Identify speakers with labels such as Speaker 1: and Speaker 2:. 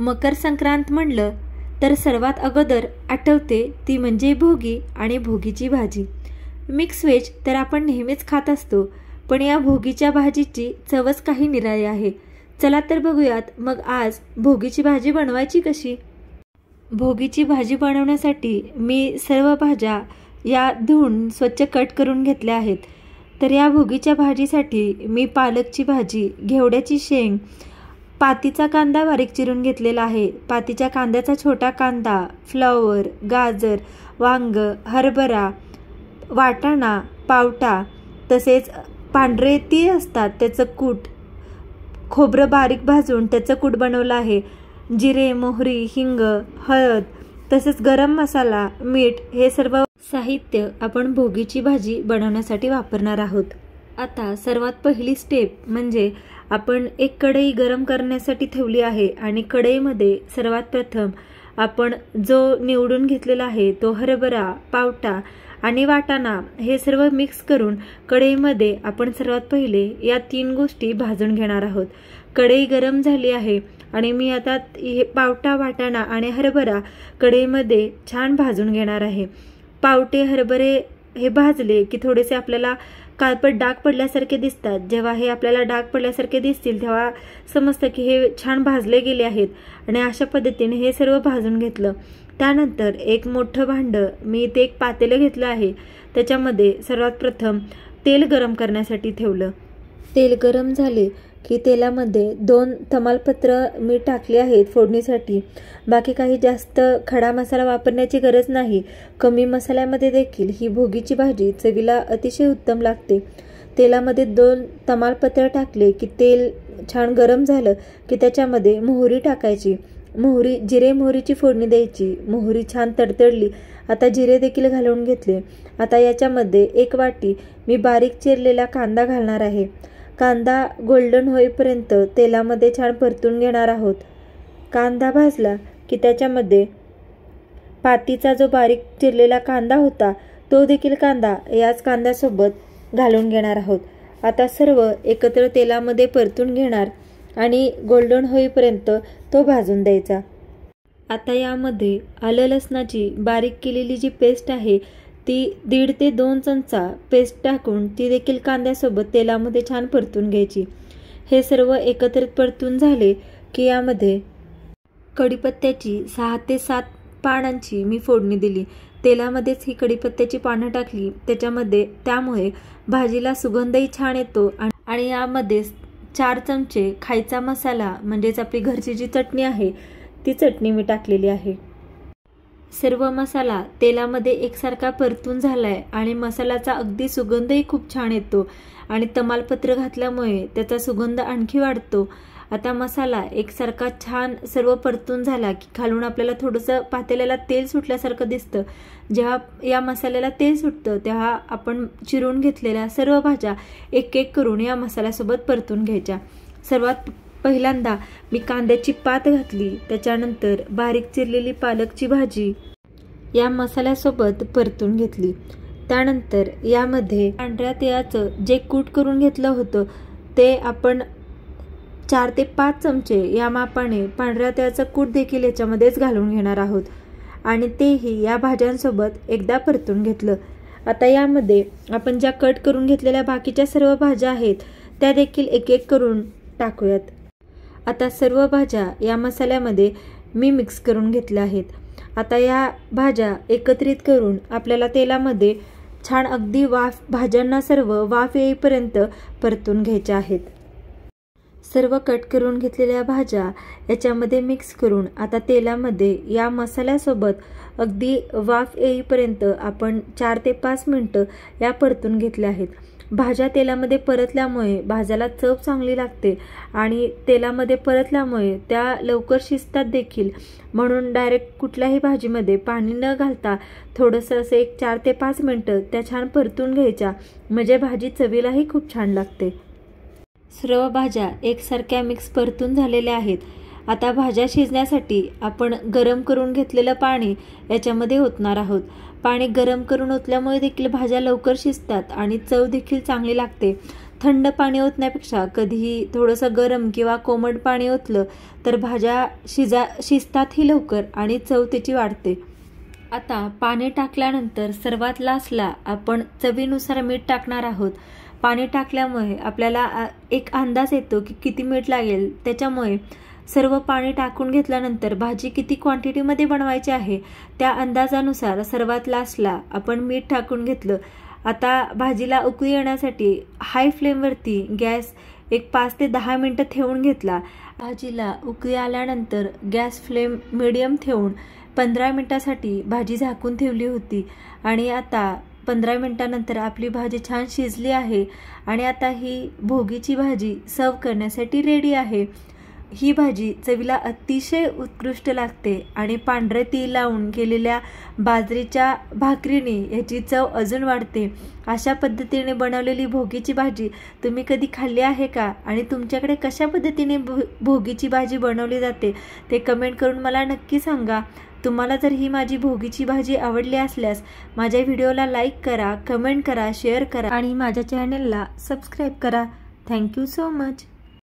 Speaker 1: मकर संक्रांत म्हणलं तर सर्वात अगोदर आठवते ती म्हणजे भोगी आणि भोगीची भाजी. मिक्स व्हेज तर आपण नेहमीच खात असतो, पण या भोगीच्या भाजीची चवच काही निराळी आहे. चला तर बघूयात मग आज भोगीची भाजी बनवायची कशी. भोगीची भाजी बनवण्यासाठी मी सर्व भाज्या या धुवून स्वच्छ कट करून घेतल्या आहेत. तर या भोगीच्या भाजीसाठी मी पालकची भाजी, घेवड्याची शेंग, पातीचा कांदा बारीक चिरून घेतलेला आहे. पातीच्या कांद्याचा छोटा कांदा, फ्लॉवर, गाजर, वांग, हरभरा, वाटाणा, पावटा, तसेच पांढरे तीळ असतात त्याचं कूट, खोबरं बारीक भाजून त्याचं कूट बनवलं आहे. जिरे, मोहरी, हिंग, हळद, तसेच गरम मसाला, मीठ हे सर्व साहित्य आपण भोगीची भाजी बनवण्यासाठी वापरणार आहोत. आता सर्वात पहिली स्टेप म्हणजे आपण एक कढई गरम करण्यासाठी ठेवली आहे आणि कढईमध्ये सर्वात प्रथम आपण जो निवडून घेतलेला आहे तो हरभरा, पावटा आणि वाटाणा हे सर्व मिक्स करून कढईमध्ये आपण सर्वात पहिले या 3 गोष्टी भाजून घेणार आहोत. कढई गरम झाली आहे आणि मी आता हे पावटा, वाटाणा आणि हरभरा कढईमध्ये छान भाजून घेणार आहे. पावटे, हरभरे हे भाजले की थोडेसे आपल्याला काळपट डाग पडल्यासारखे दिसतात. जेव्हा हे आपल्याला डाग पडल्यासारखे दिसतील तेव्हा समजतं की हे छान भाजले गेले आहेत आणि अशा पद्धतीने हे सर्व भाजून घेतलं. त्यानंतर एक मोठं भांडं मी इथे एक पातेलं घेतलं आहे. त्याच्यामध्ये सर्वात प्रथम तेल गरम करण्यासाठी ठेवलं. तेल गरम झाले की तेलामध्ये 2 तमालपत्र मी टाकले आहेत फोडणीसाठी. बाकी काही जास्त खडा मसाला वापरण्याची गरज नाही. कमी मसाल्यामध्ये देखील ही भोगीची भाजी चवीला अतिशय उत्तम लागते. तेलामध्ये 2 तमालपत्र टाकले की तेल छान गरम झालं की त्याच्यामध्ये मोहरी टाकायची. जिरे मोहरीची फोडणी द्यायची. मोहरी छान तडतडली. आता जिरे देखील घालून घेतले. आता याच्यामध्ये 1 वाटी मी बारीक चिरलेला कांदा घालणार आहे. कांदा गोल्डन होईपर्यंत तेलामध्ये छान परतून घेणार आहोत. कांदा भाजला की त्याच्यामध्ये पातीचा जो बारीक चिरलेला कांदा होता तो देखील कांदा याच कांद्यासोबत घालून घेणार आहोत. आता सर्व एकत्र तेलामध्ये परतून घेणार आणि गोल्डन होईपर्यंत तो भाजून द्यायचा. आता यामध्ये आलं लसणाची बारीक केलेली जी पेस्ट आहे ती 1.5 ते 2 चमचा पेस्ट टाकून ती देखील कांद्यासोबत तेलामध्ये छान परतून घ्यायची. हे सर्व एकत्रित परतून झाले की यामध्ये कढीपत्त्याची 6 ते 7 पानांची मी फोडणी दिली. तेलामध्येच ही कढीपत्त्याची पानं टाकली त्यामुळे भाजीला सुगंधही छान येतो. आणि यामध्ये 4 चमचे खायचा मसाला म्हणजेच आपली घरची जी चटणी आहे ती चटणी मी टाकलेली आहे. सर्व मसाला तेलामध्ये एकसारखा परतून झालाय आणि मसाल्याचा अगदी सुगंधही खूप छान येतो आणि तमालपत्र घातल्यामुळे त्याचा सुगंध आणखी वाढतो. आता मसाला एकसारखा छान सर्व परतून झाला की खालून आपल्याला थोडंसं पातेल्याला तेल सुटल्यासारखं दिसतं. जेव्हा या मसाल्याला तेल सुटतं तेव्हा आपण चिरून घेतलेल्या सर्व भाज्या एक एक करून या मसाल्यासोबत परतून घ्यायच्या. सर्वात पहिल्यांदा मी कांद्याची पात घातली. त्याच्यानंतर बारीक चिरलेली पालकची भाजी या मसाल्यासोबत परतून घेतली. त्यानंतर यामध्ये पांढऱ्या तिळाचं जे कूट करून घेतलं होतं ते आपण 4 ते 5 चमचे या मापाने पांढऱ्या तिळाचं कूट देखील याच्यामध्येच घालून घेणार आहोत आणि तेही या भाज्यांसोबत एकदा परतून घेतलं. आता यामध्ये आपण ज्या कट करून घेतलेल्या बाकीच्या सर्व भाज्या आहेत त्या देखील एक एक करून टाकूयात. आता सर्व भाज्या या मसाल्यामध्ये मी मिक्स करून घेतल्या आहेत. आता या भाज्या एकत्रित करून आपल्याला तेलामध्ये छान अगदी भाज्यांना सर्व वाफ येईपर्यंत परतून घ्यायच्या आहेत. सर्व कट करून घेतलेल्या भाज्या याच्यामध्ये मिक्स करून आता तेलामध्ये या मसाल्यासोबत अगदी वाफ येईपर्यंत आपण 4 ते 5 मिनिटं या परतून घेतल्या आहेत. भाज्या तेलामध्ये परतल्यामुळे भाज्याला चव चांगली लागते आणि तेलामध्ये परतल्यामुळे त्या लवकर शिजतात देखील. म्हणून डायरेक्ट कुठल्याही भाजीमध्ये पाणी न घालता थोडंसं असं एक 4 ते 5 मिनिटं त्या छान परतून घ्यायच्या म्हणजे भाजी चवीलाही खूप छान लागते. सर्व भाज्या एकसारख्या मिक्स परतून झालेल्या आहेत. आता भाज्या शिजण्यासाठी आपण गरम करून घेतलेलं पाणी याच्यामध्ये ओतणार आहोत. पाणी गरम करून ओतल्यामुळे देखील भाज्या लवकर शिजतात आणि चव देखील चांगली लागते. थंड पाणी ओतण्यापेक्षा कधीही थोडंसं गरम किंवा कोमट पाणी ओतलं तर भाज्या शिजतातही लवकर आणि चव त्याची वाढते। आता पाणी टाकल्यानंतर सर्वात लास्टला आपण चवीनुसार मीठ टाकणार आहोत। पाणी टाकल्यामुळे आपल्याला एक अंदाज येतो की किती मीठ लागेल, त्याच्यामुळे सर्व पाणी टाकून घेतल्यानंतर भाजी किती क्वांटिटीमध्ये बनवायची आहे त्या अंदाजानुसार सर्वात लास्टला आपण मीठ टाकून घेतलं। आता भाजीला उकळी येण्यासाठी हाय फ्लेमवरती गॅस एक 5 ते 10 मिनिटं ठेवून घेतला। भाजीला उकळी आल्यानंतर गॅस फ्लेम मीडियम ठेवून 15 मिनिटासाठी भाजी झाकून ठेवली होती आणि आता 15 मिनिटानंतर आपली भाजी छान शिजली आहे आणि आता ही भोगीची भाजी सर्व करण्यासाठी रेडी आहे। ही भाजी चवीला अतिशय उत्कृष्ट लागते आणि पांढरे तीळ लावून केलेल्या बाजरीच्या भाकरीने याची चव अजून वाढते। अशा पद्धतीने बनवलेली भोगीची भाजी तुम्ही कधी खाल्ली आहे का आणि तुमच्याकडे कशा पद्धतीने भोगीची भाजी बनवली जाते ते कमेंट करून मला नक्की सांगा। तुम्हाला जर ही माझी भोगीची भाजी आवडली असल्यास माझ्या व्हिडिओला लाईक करा, कमेंट करा, शेअर करा आणि माझ्या चॅनलला सबस्क्राईब करा। Thank you so much.